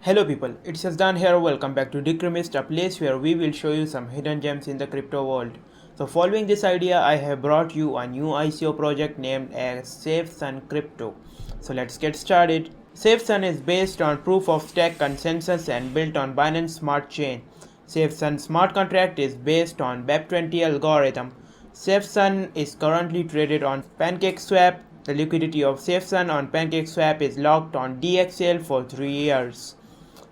Hello people, it's Yazdan here. Welcome back to Decremist, a place where we will show you some hidden gems in the crypto world. So following this idea, I have brought you a new ICO project named as SafeSun Crypto. So let's get started. SafeSun is based on proof of stake consensus and built on Binance Smart Chain. SafeSun smart contract is based on BEP20 algorithm. SafeSun is currently traded on PancakeSwap. The liquidity of SafeSun on PancakeSwap is locked on DXL for 3 years.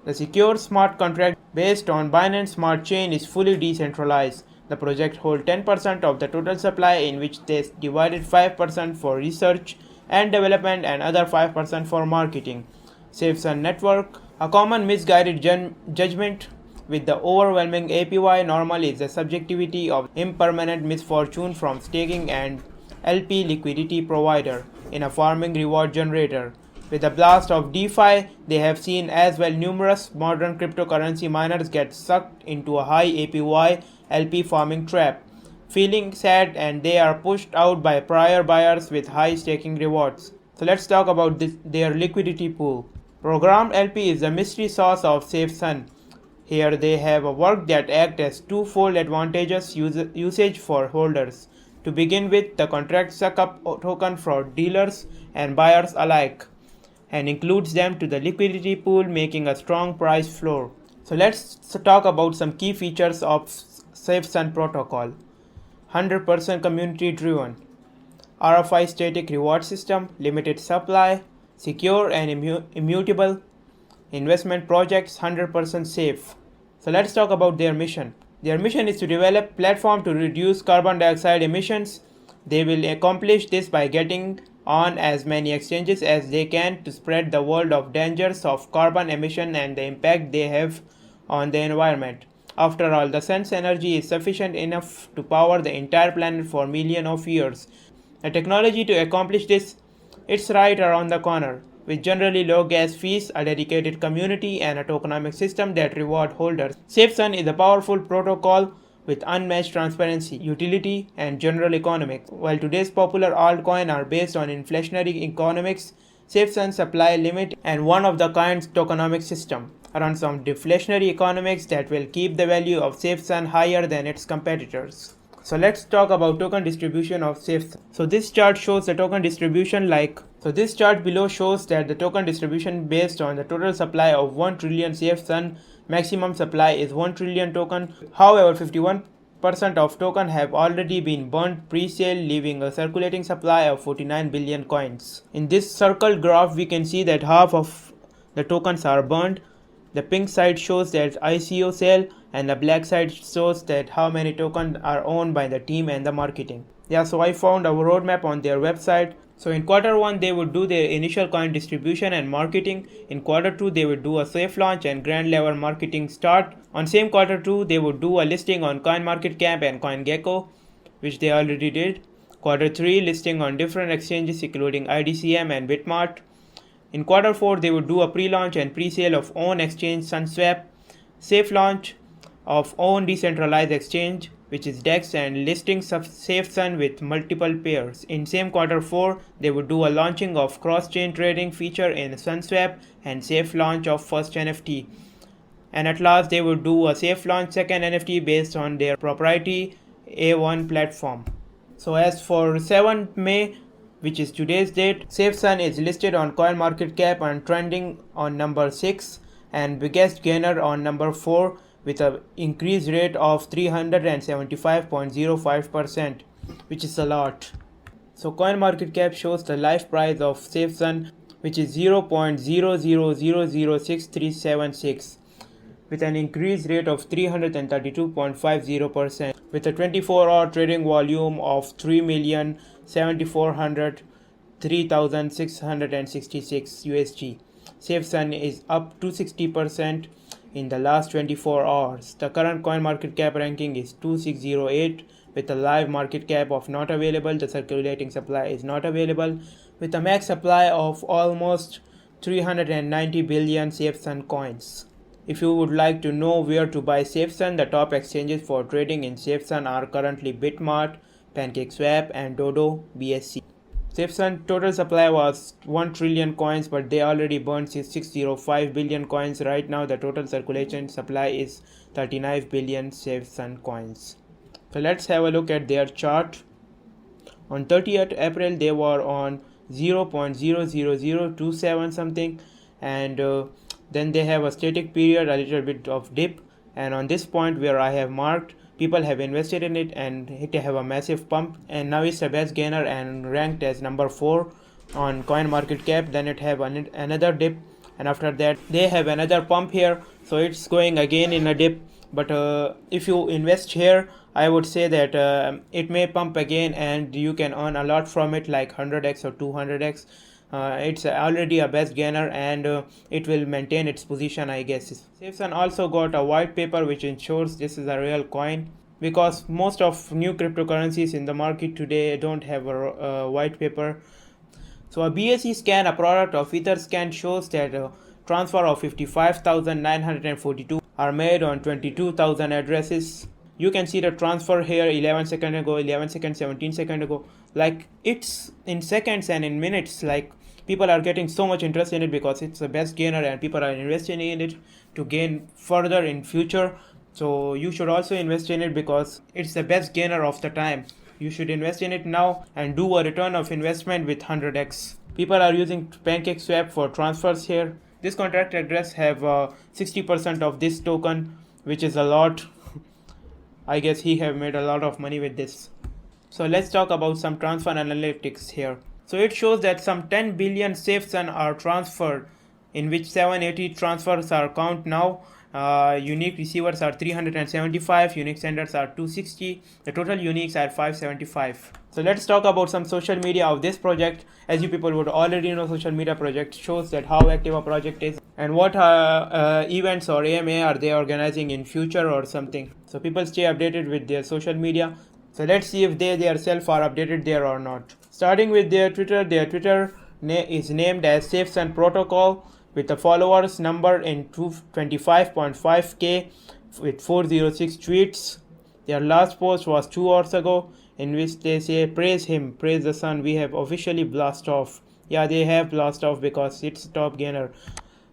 The secure smart contract based on Binance Smart Chain is fully decentralized. The project holds 10% of the total supply, in which they divided 5% for research and development and other 5% for marketing. SafeSun Network. A common misguided judgment with the overwhelming APY normal is the subjectivity of impermanent misfortune from staking and LP liquidity provider in a farming reward generator. With the blast of DeFi, they have seen as well numerous modern cryptocurrency miners get sucked into a high APY LP farming trap, feeling sad, and they are pushed out by prior buyers with high staking rewards. So let's talk about their liquidity pool. Programmed LP is the mystery sauce of SafeSun. Here they have a work that act as twofold advantageous usage for holders. To begin with, the contract suck up token for dealers and buyers alike and includes them to the liquidity pool, making a strong price floor. So let's talk about some key features of SafeSun protocol. 100% community driven, RFI static reward system, limited supply, secure and immutable, investment projects 100% safe. So let's talk about their mission. Their mission is to develop platform to reduce carbon dioxide emissions. They will accomplish this by getting on as many exchanges as they can to spread the word of dangers of carbon emission and the impact they have on the environment. After all, the sun's energy is sufficient enough to power the entire planet for millions of years. The technology to accomplish this, it's right around the corner, with generally low gas fees, a dedicated community, and a tokenomic system that reward holders. SafeSun is a powerful protocol with unmatched transparency, utility, and general economics. While today's popular altcoins are based on inflationary economics, SafeSun supply limit and one-of-the-kind tokenomic system runs on deflationary economics that will keep the value of SafeSun higher than its competitors. So let's talk about token distribution of SafeSun. So this chart shows the token distribution this chart below shows that the token distribution based on the total supply of 1 trillion SafeSun. Maximum supply is 1 trillion token. However, 51% of token have already been burnt pre-sale, leaving a circulating supply of 49 billion coins. In this circled graph, we can see that half of the tokens are burnt. The pink side shows that ICO sale and the black side shows that how many tokens are owned by the team and the marketing. Yeah, so I found a roadmap on their website. So in Q1 they would do their initial coin distribution and marketing. In Q2 they would do a safe launch and grand level marketing start. On same Q2 they would do a listing on CoinMarketCap and CoinGecko, which they already did. Q3 listing on different exchanges including IDCM and Bitmart. In Q4 they would do a pre-launch and pre-sale of own exchange SunSwap, safe launch of own decentralized exchange, which is DEX, and listings of SafeSun with multiple pairs. In same Q4, they would do a launching of cross-chain trading feature in SunSwap and safe launch of first NFT. And at last, they would do a safe launch second NFT based on their proprietary A1 platform. So as for 7th May, which is today's date, SafeSun is listed on CoinMarketCap and trending on number 6 and biggest gainer on number 4, with an increase rate of 375.05%, which is a lot. So CoinMarketCap shows the live price of SafeSun, which is 0.00006376, with an increase rate of 332.50%, with a 24-hour trading volume of 3,703,666 USD. SafeSun is up 260% in the last 24 hours. The current CoinMarketCap ranking is 2608 with a live market cap of not available. The circulating supply is not available, with a max supply of almost 390 billion SafeSun coins. If you would like to know where to buy SafeSun, the top exchanges for trading in SafeSun are currently Bitmart, PancakeSwap, and Dodo BSC. SafeSun total supply was 1 trillion coins, but they already burned 605 billion coins. Right now, the total circulation supply is 39 billion SafeSun coins. So let's have a look at their chart. On 30th April, they were on 0.00027 something, and then they have a static period, a little bit of dip, and on this point where I have marked, people have invested in it and it have a massive pump, and now it's the best gainer and ranked as number 4 on coin market cap. Then it have another dip, and after that they have another pump here, so it's going again in a dip. But if you invest here, I would say that it may pump again and you can earn a lot from it, like 100x or 200x. It's already a best gainer, and it will maintain its position, I guess. SafeSun also got a white paper which ensures this is a real coin, because most of new cryptocurrencies in the market today don't have a white paper. So a BSC scan, a product of Etherscan, shows that transfer of 55,942 are made on 22,000 addresses. You can see the transfer here 11 seconds ago, 11 seconds, 17 seconds ago. Like, it's in seconds and in minutes. Like, people are getting so much interest in it because it's the best gainer and people are investing in it to gain further in future. So you should also invest in it because it's the best gainer of the time. You should invest in it now and do a return of investment with 100x. People are using PancakeSwap for transfers here. This contract address have 60% of this token, which is a lot. I guess he have made a lot of money with this. So let's talk about some transfer analytics here. So it shows that some 10 billion SafeSun are transferred, in which 780 transfers are count now. Unique receivers are 375, unique senders are 260, the total uniques are 575. So let's talk about some social media of this project. As you people would already know, social media project shows that how active a project is and what events or AMA are they organizing in future or something. So people stay updated with their social media. So let's see if they themselves are updated there or not. Starting with their Twitter is named as SafeSun Protocol, with the followers number in 25.5k with 406 tweets. Their last post was 2 hours ago, in which they say, "Praise him, praise the sun, we have officially blast off." Yeah, they have blast off because it's top gainer.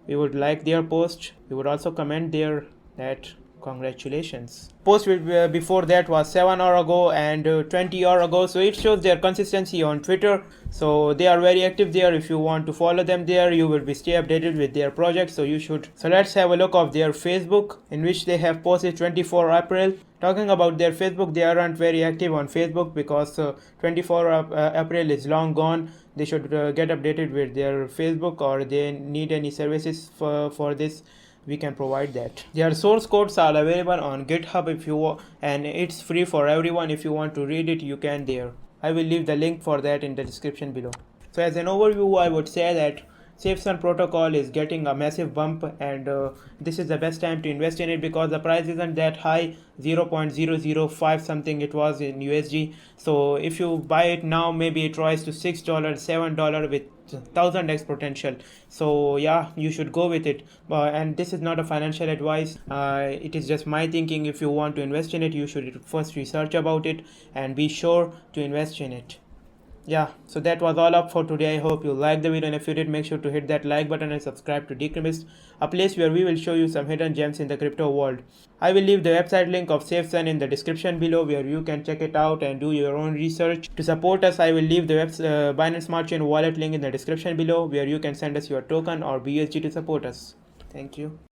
We would like their post. We would also comment there that congratulations. Post before that was 7 hours ago and 20 hours ago, so it shows their consistency on Twitter. So they are very active there. If you want to follow them there, you will be stay updated with their project, so you should. So let's have a look of their Facebook, in which they have posted 24 April. Talking about their Facebook, they aren't very active on Facebook because 24 April is long gone. They should get updated with their Facebook, or they need any services for this. We can provide that. Their source codes are available on GitHub if you want, and it's free for everyone. If you want to read it, you can there. I will leave the link for that in the description below. So as an overview, I would say that SafeSun protocol is getting a massive bump, and this is the best time to invest in it because the price isn't that high, 0.005 something it was in USD. So if you buy it now, maybe it rise to $6, $7 with 1000x potential. So yeah, you should go with it, and this is not a financial advice. It is just my thinking. If you want to invest in it, you should first research about it and be sure to invest in it. Yeah, so that was all up for today. I hope you liked the video, and if you did, make sure to hit that like button and subscribe to Decremist, a place where we will show you some hidden gems in the crypto world. I will leave the website link of SafeSun in the description below, where you can check it out and do your own research. To support us, I will leave the Binance Smart Chain wallet link in the description below, where you can send us your token or BSG to support us. Thank you.